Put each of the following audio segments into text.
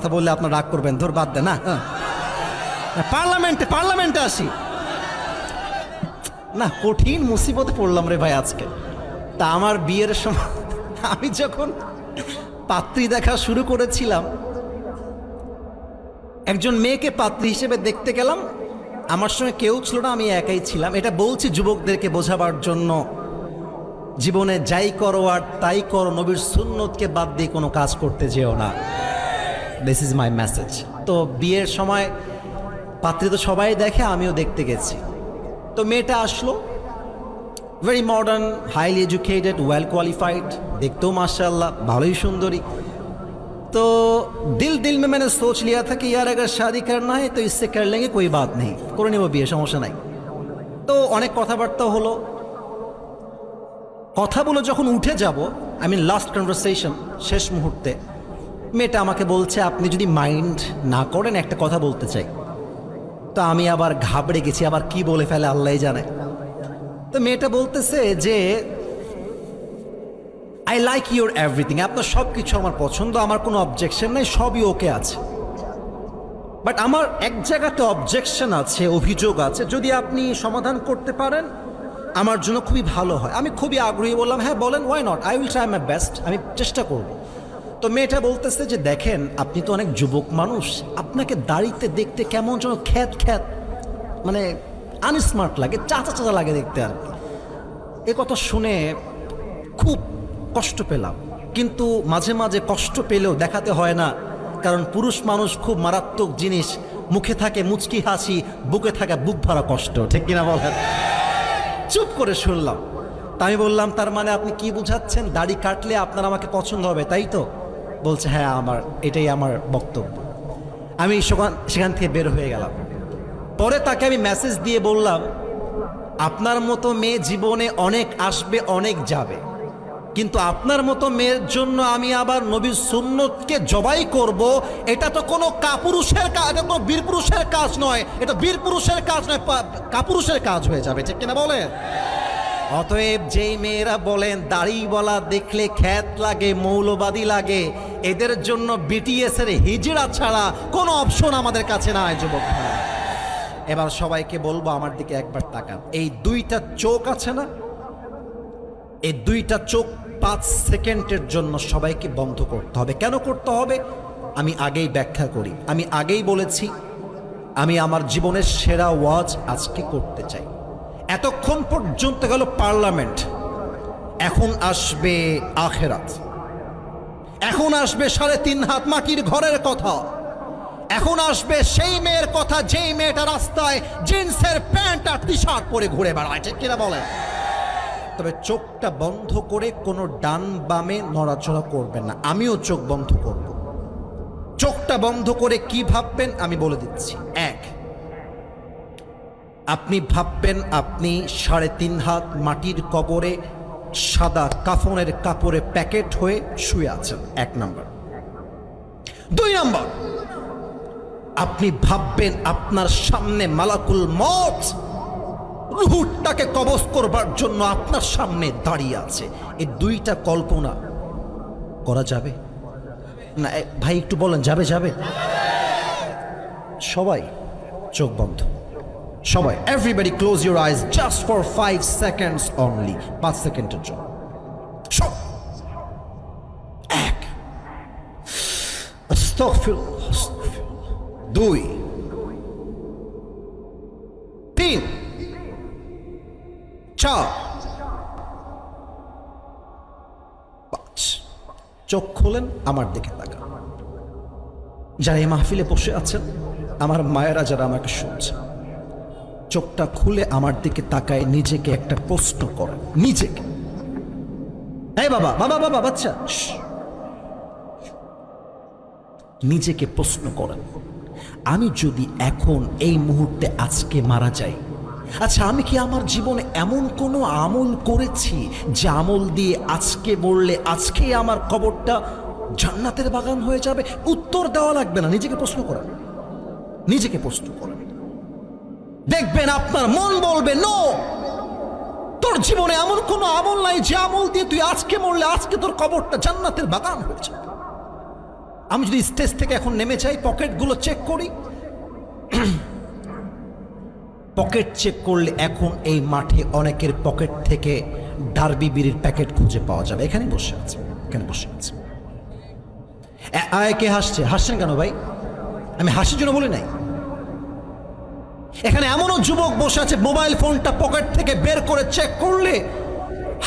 কথা বললে আপনার রাগ করবেন, ধর বাদ দেন না। পার্লামেন্টে আসি না, কঠিন মুসিবতে পড়লাম রে ভাই আজকে। তা আমার বিয়ের সময় আমি যখন পাত্রী দেখা শুরু করেছিলাম, একজন মেয়েকে পাত্রী হিসেবে দেখতে গেলাম, আমার সঙ্গে কেউ ছিল না, আমি একাই ছিলাম। এটা বলছি যুবকদেরকে বোঝাবার জন্য, জীবনে যাই করো আর তাই করো, নবীর সুন্নতকে বাদ দিয়ে কোনো কাজ করতে যেও না। This is my message. তো বিয়ের সময় পাত্রী তো সবাই দেখে, আমিও দেখতে গেছি। তো মেয়েটা আসলো, very modern, highly educated, well qualified, দেখতেও মাশাআল্লাহ ভালোই সুন্দরী। तो दिल में मैंने सोच लिया था कि यार अगर शादी करना है तो इससे कर लेंगे, कोई बात नहीं, করে নেব বিয়ে, সমস্যা নাই। তো অনেক কথাবার্তা হলো, কথাগুলো যখন উঠে যাব, আই মিন লাস্ট কনভারসেশন, শেষ মুহূর্তে মেয়েটা আমাকে বলছে আপনি যদি মাইন্ড না করেন একটা কথা বলতে চাই। তো আমি আবার ঘাবড়ে গেছি, আবার কি বলে ফেলে আল্লাহই জানে। তো মেয়েটা বলতেছে যে আই লাইক ইউর এভরিথিং, আপনার সব কিছু আমার পছন্দ, আমার কোনো অবজেকশন নেই, সবই ওকে আছে। বাট আমার এক জায়গাতে অবজেকশন আছে, অভিযোগ আছে, যদি আপনি সমাধান করতে পারেন আমার জন্য খুবই ভালো হয়। আমি খুবই আগ্রহী, বললাম হ্যাঁ বলেন, why not, I will try my best, আমি চেষ্টা করব। তো মেয়েটা বলতেছে যে দেখেন আপনি তো অনেক যুবক মানুষ, আপনাকে দাড়িতে দেখতে কেমন যেন খ্যাত মানে আনস্মার্ট লাগে, চাচা লাগে দেখতে আর কি। এ কথা শুনে খুব কষ্ট পেলাম, কিন্তু মাঝে মাঝে কষ্ট পেলেও দেখাতে হয় না, কারণ পুরুষ মানুষ খুব মারাত্মক জিনিস, মুখে থাকে মুচকি হাসি, বুকে থাকে বুক ভরা কষ্ট, ঠিক কিনা বলেন? চুপ করে শুনলাম। তা আমি বললাম তার মানে আপনি কি বুঝাচ্ছেন, দাড়ি কাটলে আপনার আমাকে পছন্দ হবে তাই তো? বলছে হ্যাঁ, এটাই আমার বক্তব্য। আমি সেখান থেকে বের হয়ে গেলাম। পরে তাকে আমি মেসেজ দিয়ে বললাম আপনার মতো মেয়ে জীবনে অনেক আসবে, অনেক যাবে, কিন্তু আপনার মতো মেয়ের জন্য আমি আবার নবীর সুন্নতকে জবাই করব, এটা তো কোনো কাপুরুষের কাজ, এটা কোনো বীর পুরুষের কাজ নয়, এটা বীর পুরুষের কাজ নয়, কাপুরুষের কাজ হয়ে যাবে, ঠিক কিনা বলেন? অতএব যেই মেয়েরা বলেন দাড়িওয়ালা দেখলে খ্যাত লাগে, মৌলবাদী লাগে, এদের জন্য বিটিএস এর হিজড়া ছাড়া কোনো অপশন আমাদের কাছে নাই যুবক ভাই। এবার সবাইকে বলবো আমার দিকে একবার তাকান, এই দুইটা চোখ আছে না, এই দুইটা চোখ 5 সেকেন্ডের জন্য সবাইকে বন্ধ করতে হবে। কেন করতে হবে আমি আগেই ব্যাখ্যা করি। আমি আগেই বলেছি আমি আমার জীবনের সেরা ওয়াজ আজকে করতে চাই। এতক্ষণ পর্যন্ত গেল পার্লামেন্ট, এখন আসবে আখেরাত, এখন আসবে 3.5 হাত মাটির ঘরের কথা, এখন আসবে সেই মেয়ের কথা যেই মেয়েটা রাস্তায় জিন্সের প্যান্ট আর টি শার্ট পরে ঘুরে বেড়ায়, ঠিক কিনা বলেন? তবে চোখটা বন্ধ করে কোনো ডান বামে নড়াচড়া করবেন না। আমিও চোখ বন্ধ করব। চোখটা বন্ধ করে কি ভাববেন আমি বলে দিচ্ছি। 1, আপনি ভাববেন আপনি 3.5 হাত মাটির কবরে সাদা কাফনের কাপড়ে প্যাকেট হয়ে শুয়ে আছেন, 1 নাম্বার। 2 নাম্বার, আপনি ভাববেন আপনার সামনে মালাকুল মউত রূহটাকে কবজ করবার জন্য আপনার সামনে দাঁড়িয়ে আছে। এই দুইটা কল্পনা করা যাবে না? ভাই একটু বলেন, যাবে? সবাই চোখ বন্ধ, সবাই, everybody close your eyes just for 5 seconds only, 5 সেকেন্ডের জন্য সব। 1, আস্তাগফিরুল্লাহ, 2, 3, 4, 5। চোখ খোলেন, আমার দিকে তাকান। যারা এই মাহফিলে বসে আছেন, আমার মায়েরা যারা আমাকে শুনছে, চোখটা খুলে আমার দিকে তাকায় নিজেকে একটা প্রশ্ন করেন, নিজেকে। এই বাবা, বাচ্চা, নিজেকে প্রশ্ন করেন, আমি যদি এখন এই মুহূর্তে আজকে মারা যাই, আচ্ছা আমি কি আমার জীবনে এমন কোনো আমল করেছি যে আমল দিয়ে আজকে মরলে আজকেই আমার কবরটা জান্নাতের বাগান হয়ে যাবে? উত্তর দেওয়া লাগবে না, নিজেকে প্রশ্ন করেন, নিজেকে প্রশ্ন করেন। দেখবেন আপনার মন বলবে নো, তোর জীবনে এমন কোনো আমল নাই যে আমল দিয়ে তুই আজকে মরলে আজকে তোর কবরটা জান্নাতের বাগান হয়ে যাবে। আমি যদি স্টেজ থেকে এখন নেমে যাই, পকেটগুলো চেক করি, পকেট চেক করলে এখন এই মাঠে অনেকের পকেট থেকে ডার্বি বিড়ির প্যাকেট খুঁজে পাওয়া যাবে। এখানে বসে আছে, এখানে বসে আছে। কে হাসছে? হাসছেন কেন ভাই? আমি হাসির জন্য বলি নাই। এখানে এমনও যুবক বসে আছে, মোবাইল ফোনটা পকেট থেকে বের করে চেক করলে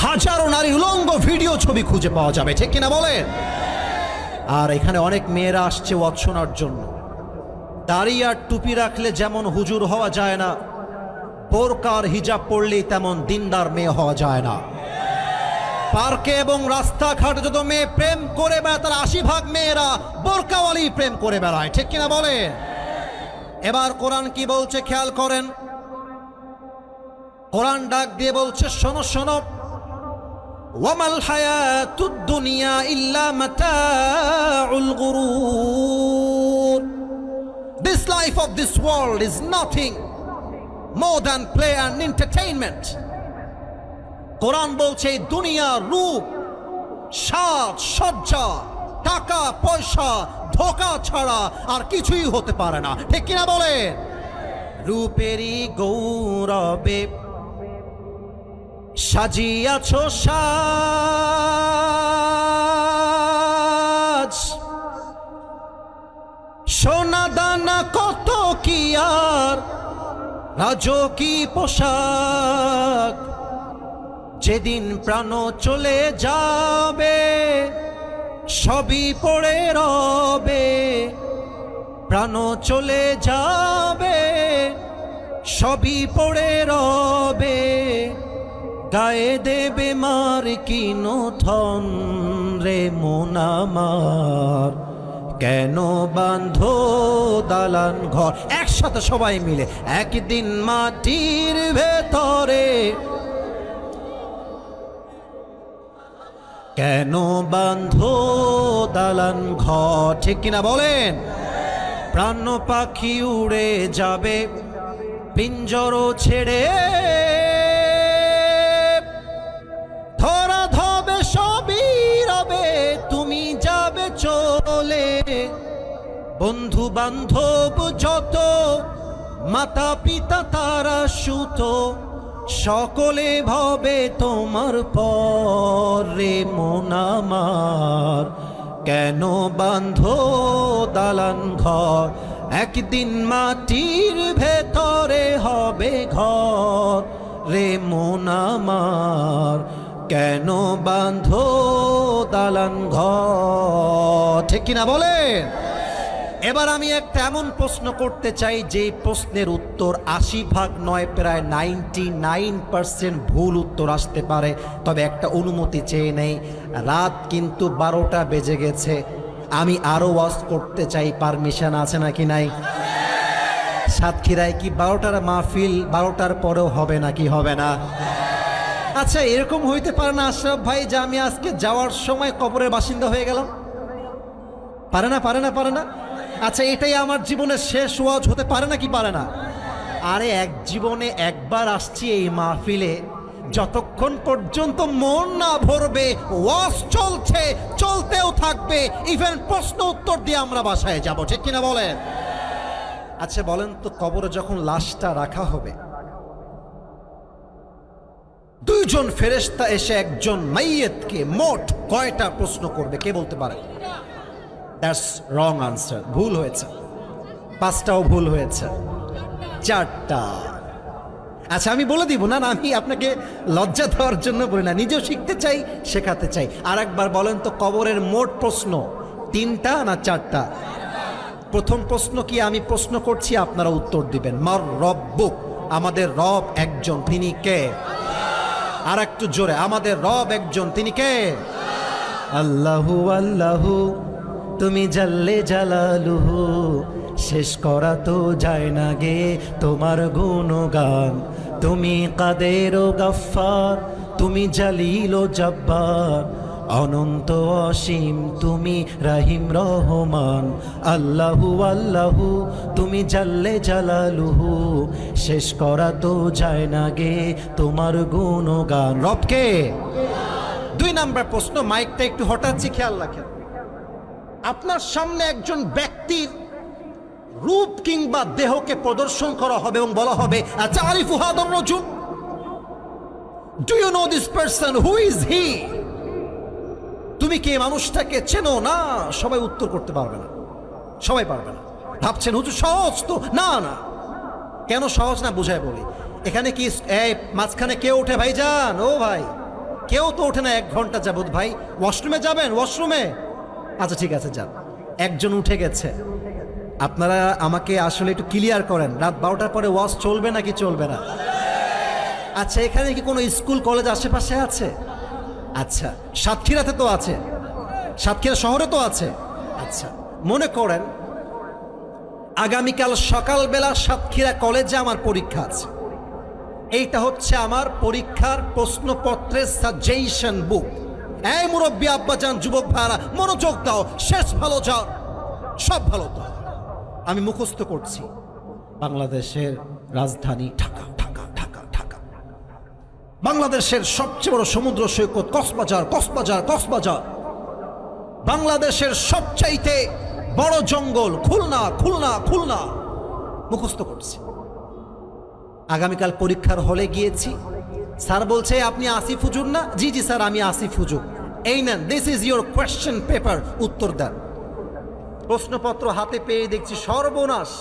হাজারো নারী উলঙ্গ ভিডিও ছবি খুঁজে পাওয়া যাবে, ঠিক কিনা বলেন? আর এখানে অনেক মেয়েরা আসছে ওয়াজ শোনার জন্য। দাড়ি আর টুপি রাখলে যেমন হুজুর হওয়া যায় না, বোরকার হিজাব পড়লেই তেমন দিনদার মেয়ে হওয়া যায় না। পার্কে এবং রাস্তাঘাটে যত মেয়ে প্রেম করে বেড়ায়, তার 80% মেয়েরা বোরকাওয়ালি প্রেম করে বেড়ায়, ঠিক কিনা বলে? এবার কোরআন কি বলছে খেয়াল করেন। কোরআন ডাক দিয়ে বলছে, শোনো শোনো, ওয়ামাল হায়াতুদ দুনিয়া ইল্লা মাতাউল গুরুর। This life of this world is nothing more than play and entertainment. কোরআন বলছে এই দুনিয়া রূপ, সাজ, সজ্জা, টাকা পয়সা, ধোঁকা ছাড়া আর কিছুই হতে পারে না, ঠিক কিনা বলে? রূপেরই গৌরবে সাজিয়াছ সাজ, সোনা দানা কত কি আর রাজকী পোশাক। যেদিন প্রাণ চলে যাবে সবই পড়ে রবে, প্রাণ চলে যাবে সবই পড়ে রবে, গায়ে দেবে মার কিনো থন রে মন আমার, কেন বাঁধো দালান ঘর। একসাথে সবাই মিলে, একদিন মাটির ভেতরে কেন বাঁধো দালান ঘর, ঠিক কিনা বলেন? প্রাণ পাখি উড়ে যাবে পিঞ্জর ছেড়ে, ধরা ধবে সবই রবে, তুমি যাবে চলে। বন্ধু বান্ধব যত, মাতা পিতা তারা সুত, সকলে ভবে তোমার পরে মন আমার, কেন বাঁধো দালান ঘর। একদিন মাটির ভেতরে হবে ঘর রে মন আমার, কেন বাঁধো দালান ঘর, ঠিক কিনা বলে? এবার আমি একটা এমন প্রশ্ন করতে চাই যে প্রশ্নের উত্তর 80% নয়, প্রায় 99% ভুল উত্তর আসতে পারে। তবে একটা অনুমতি চেয়ে নেই, রাত কিন্তু 12টা বেজে গেছে, আমি আরো ওয়াজ করতে চাই, পারমিশন আছে নাকি নাই? সাতক্ষীরায় কি 12টার মাহফিল 12টার পরেও হবে নাকি হবে না? আচ্ছা, এরকম হইতে পারে না আশরাফ ভাই যে আমি আজকে যাওয়ার সময় কবরের বাসিন্দা হয়ে গেলাম? পারে না, পারে না, পারে না। আচ্ছা, এটাই আমার জীবনের শেষ ওয়াজ হতে পারে না কি পারে না? আরে এক জীবনে একবার আসছি এই মাহফিলে, যতক্ষণ পর্যন্ত মন না ভরবে ওয়াজ চলছে, চলতেও থাকবে, ইভেন প্রশ্ন উত্তর দিয়ে আমরা বাসায় যাব, ঠিক কিনা বলেন? আচ্ছা বলেন তো, কবরে যখন লাশটা রাখা হবে, দুইজন ফেরেশতা এসে একজন মাইয়িতকে মোট কয়টা প্রশ্ন করবে, কে বলতে পারে? দ্যাটস রং আনসার, ভুল হয়েছে। 5টাও ভুল হয়েছে, 4টা। আচ্ছা আমি বলে দিব না, আমি আপনাকে লজ্জা দেওয়ার জন্য বলি না, নিজেও শিখতে চাই, শেখাতে চাই। আর একবার বলেন তো, কবরের মোট প্রশ্ন 3টা না 4টা? প্রথম প্রশ্ন কি আমি প্রশ্ন করছি, আপনারা উত্তর দিবেন। মার রব্বুক, আমাদের রব একজন, তিনি কে? আর একটু জোরে, আমাদের রব একজন, তিনি কে? আল্লাহু আল্লাহু, তুমি জাল্লে জালালুহু, শেষ করা তো যায় না গে তোমার গুণগান। তুমি কাদের ও গফফার, তুমি জালিল ও জব্বার, অনন্ত অসীম তুমি রহিম রহমান। আল্লাহু আল্লাহু, তুমি জাল্লে জালালুহু, শেষ করা তো যায় না গে তোমার গুণগান। রবকে? 2 নাম্বার প্রশ্ন, মাইকটা একটু হঠাৎ খেয়াল রাখেন। আপনার সামনে একজন ব্যক্তির রূপ কিংবা দেহকে প্রদর্শন করা হবে এবং বলা হবে আতারিফু হাদার রাজুল, do you know this person, who is he? তুমি কি এই মানুষটাকে চেনো? না, সবাই উত্তর করতে পারবে না, সবাই পারবে না। ভাবছেন হুজুর সহজ তো? না না। কেন সহজ না বুঝায় বলি। এখানে কি এই মাঝখানে কেউ ওঠে ভাই যান? ও ভাই, কেউ তো ওঠে না 1 ঘন্টা যাবত। ভাই ওয়াশরুমে যাবেন? ওয়াশরুমে? আচ্ছা ঠিক আছে যান। একজন উঠে গেছে। আপনারা আমাকে আসলে একটু ক্লিয়ার করেন, রাত 12টার পরে ওয়াশ চলবে নাকি চলবে না? আচ্ছা, এখানে কি কোনো স্কুল কলেজ আশেপাশে আছে? আচ্ছা, সাতক্ষীরাতে তো আছে, সাতক্ষীরা শহরে তো আছে। আচ্ছা, মনে করেন আগামীকাল সকালবেলা সাতক্ষীরা কলেজে আমার পরীক্ষা আছে। এইটা হচ্ছে আমার পরীক্ষার প্রশ্নপত্রের সাজেশন বুক। এই মুরব্বী আব্বাজান, যুবক ভাইরা মনোযোগ দাও, শেষ ভালো যাও, সব ভালো তো। আমি মুখস্থ করছি বাংলাদেশের রাজধানী ঢাকা, ঢাকা, ঢাকা, ঢাকা। বাংলাদেশের সবচেয়ে বড় সমুদ্র সৈকত কক্সবাজার, কক্সবাজার, কক্সবাজার। বাংলাদেশের সবচাইতে বড় জঙ্গল খুলনা, খুলনা, খুলনা। মুখস্থ করছি। আগামীকাল পরীক্ষার হলে গিয়েছি, স্যার বলছে আপনি আসিফ হুজুর না? জি জি স্যার, আমি আসিফ হুজুর। এই নেন, this is your question paper, উত্তর দেন। প্রশ্নপত্র হাতে পেয়ে দেখছি সর্বনাশ,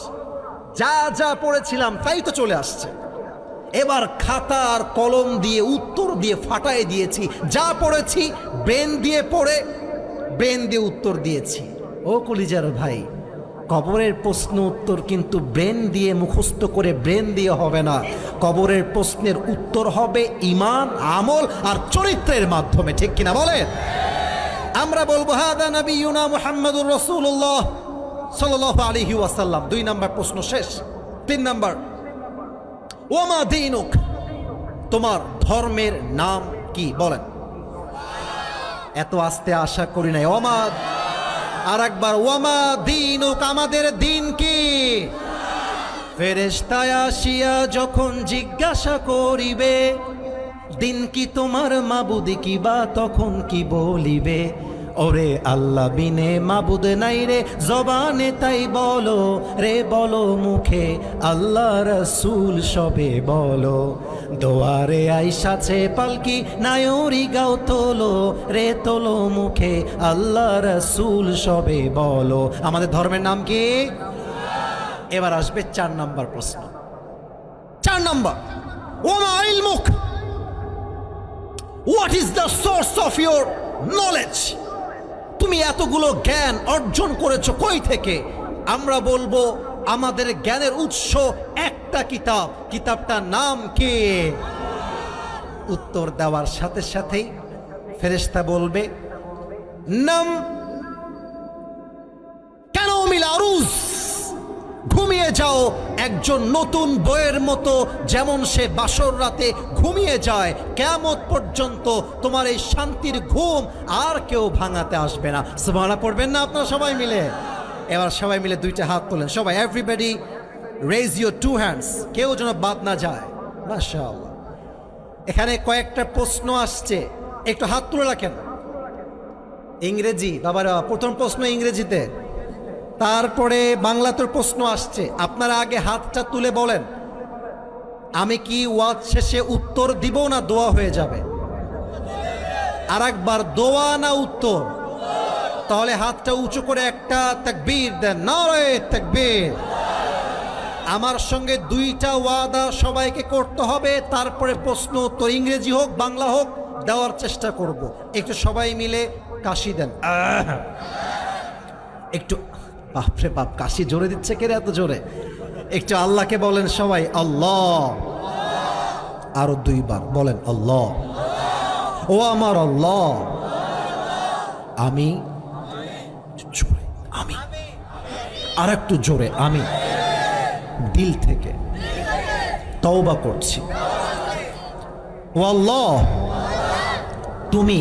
যা যা পড়েছিলাম তাই তো চলে আসছে। এবার খাতা আর কলম দিয়ে উত্তর দিয়ে ফাটায় দিয়েছি। যা পড়েছি ব্রেন দিয়ে পড়ে ব্রেন দিয়ে উত্তর দিয়েছি। ও কলিজার ভাই, কবরের প্রশ্ন উত্তর কিন্তু ব্রেন দিয়ে মুখস্থ করে ব্রেন দিয়ে হবে না। কবরের প্রশ্নের উত্তর হবে ঈমান, আমল আর চরিত্রের মাধ্যমে, ঠিক কিনা বলেন? আমরা বলবো হাদা নবিয়ুনা মুহাম্মাদুর রাসূলুল্লাহ সাল্লাল্লাহু আলাইহি ওয়াসাল্লাম। 2 নাম্বার প্রশ্ন শেষ। 3 নাম্বার, ওমা দীনুক, তোমার ধর্মের নাম কি? বলেন। এত আস্তে আশা করি নাই। ওমা, আর একবার, ওমা দীনুক, আমাদের দিন কি? ফেরেশতায় আসিয়া যখন জিজ্ঞাসা করিবে দিন কি তোমার, মাবুদ কি বা, তখন কি বলিবে? ওরে আল্লাহ বিনে মাবুদ নাই রে, জবানে তাই বলো রে, বলো মুখে আল্লাহ রাসূল সবে বলো। দোয়ারে আইসাছে পালকি, নায়রি গাও তোলো রে, তোলো মুখে আল্লাহ রাসূল সবে বলো। আমাদের ধর্মের নাম কি? এবার আসবে 4 নাম্বার প্রশ্ন। 4 নাম্বার, ওমা ইলমুক, what is the source of your knowledge? তুমি এতগুলো জ্ঞান অর্জন করেছো কই থেকে? আমরা বলবো আমাদের জ্ঞানের উৎস একটা কিতাব, কিতাবটার নাম কি? উত্তর দেওয়ার সাথে সাথেই ফেরেশতা বলবে নাম কেন মিল আরুজ, ঘুমিয়ে যাও একজন নতুন বইয়ের মতো, যেমন সে বাসর রাতে ঘুমিয়ে যায়, কিয়ামত পর্যন্ত তোমার এই শান্তির ঘুম আর কেউ ভাঙাতে আসবে না। সুবহানাল্লাহ পড়বেন না আপনারা সবাই মিলে? এবার সবাই মিলে 2টা হাত তোলেন, সবাই, এভরিবডি রেজ ইউর 2 হ্যান্ডস, কেউ যেন বাদ না যায়। মাশাআল্লাহ। এখানে কয়েকটা প্রশ্ন আসছে, একটু হাত তুলে রাখেন। ইংরেজি, বাবারা প্রথম প্রশ্ন ইংরেজিতে, তারপরে বাংলাতে প্রশ্ন আসছে। আপনারা আগে হাতটা তুলে বলেন, আমি কি ওয়াজ শেষে উত্তর দিব না দোয়া হয়ে যাবে? আর একবার, দোয়া না উত্তর? তাহলে হাতটা উঁচু করে একটা তাকবীর দেন, নারে তাকবীর। আমার সঙ্গে 2টা ওয়াদা সবাইকে করতে হবে, তারপরে প্রশ্ন উত্তর ইংরেজি হোক বাংলা হোক দেওয়ার চেষ্টা করব। একটু সবাই মিলে কাশি দেন, একটু। বাপরে বাপ, কাশি জোরে দিচ্ছে কে রে এত জোরে? একটু আল্লাহকে বলেন সবাই, আল্লাহ। আরো 2 বার বলেন, আল্লাহ। ও আমার আল্লাহ, আমি জোরে, আমি আর একটু জোরে, আমি দিল থেকে তওবা করছি। ও আল্লাহ, তুমি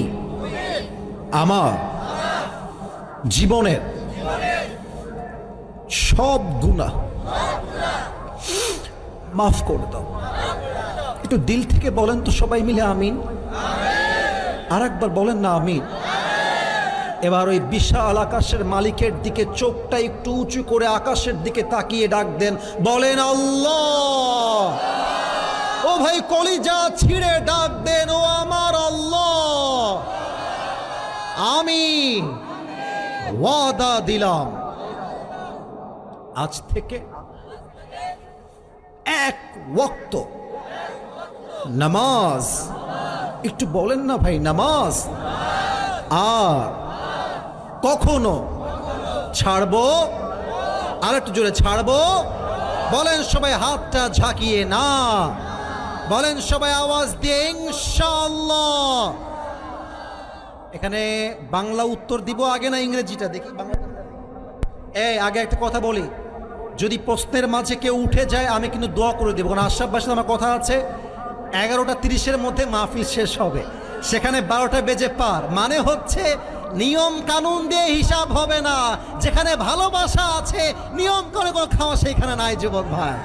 আমার জীবনের সব গুনাহ মাফ করে দাও। একটু দিল থেকে বলেন তো সবাই মিলে, আমিন। আর একবার বলেন না, আমিন। এবার ওই বিশাল আকাশের মালিকের দিকে চোখটা একটু উঁচু করে আকাশের দিকে তাকিয়ে ডাক দেন, বলেন আল্লাহ। ও ভাই কলিজা ছিঁড়ে ডাক দেন, ও আমার আল্লাহ, আমি ওয়াদা দিলাম আজ থেকে এক ওয়াক্ত নামাজ, একটু বলেন না ভাই, নামাজ আর কখনো ছাড়বো, আর একটু জোরে ছাড়বো, বলেন সবাই হাতটা ঝাঁকিয়ে, না বলেন সবাই আওয়াজ দিয়ে ইনশাআল্লাহ। এখানে বাংলা উত্তর দিব আগে না ইংরেজিটা দেখি? বাংলা। এই আগে একটা কথা বলি, যদি প্রশ্নের মাঝে কেউ উঠে যায় আমি কিন্তু দোয়া করে দেবো, কারণ আশরাফ ভাইয়ের সাথে আমার কথা আছে 11:30-এর মধ্যে মাহফিল শেষ হবে, সেখানে 12টা বেজে পার, মানে হচ্ছে নিয়ম কানুন দিয়ে হিসাব হবে না, যেখানে ভালোবাসা আছে নিয়ম করে কোনো খাওয়া সেখানে নাই যুবক ভাই।